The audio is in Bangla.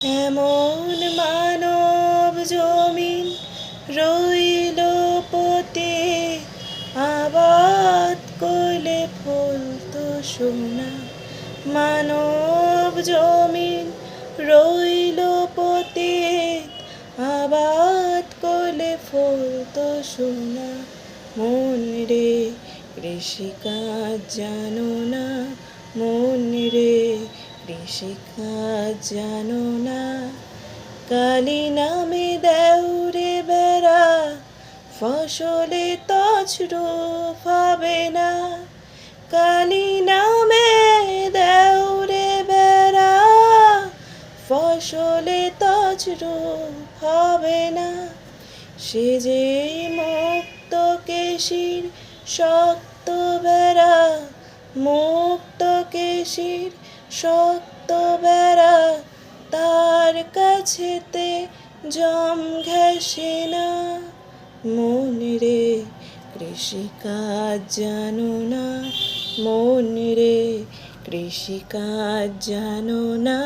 এমন মানব জমিন রইল পতে, আবাদ করলে ফলতো সোনা। মানব জমিন রইল পতে, আবাদ করলে ফলতো সোনা। মন রে কৃষিকাজ জানো না, মন রে কৃষিকাজ জানো না। কালি নামে দেউরে বেড়া, ফসলে তছরূপ হবে না। কালি নামে দেউরে বেড়া, ফসলে তছরূপ হবে না। সে যে মুক্ত কেশির শক্ত বেড়া, মুক্ত কেশির শক্ত বেড়া, তার কাছেতে জম ঘেঁষে না। মন রে কৃষিকাজ জানো না, মন রে কৃষিকাজ জানো না।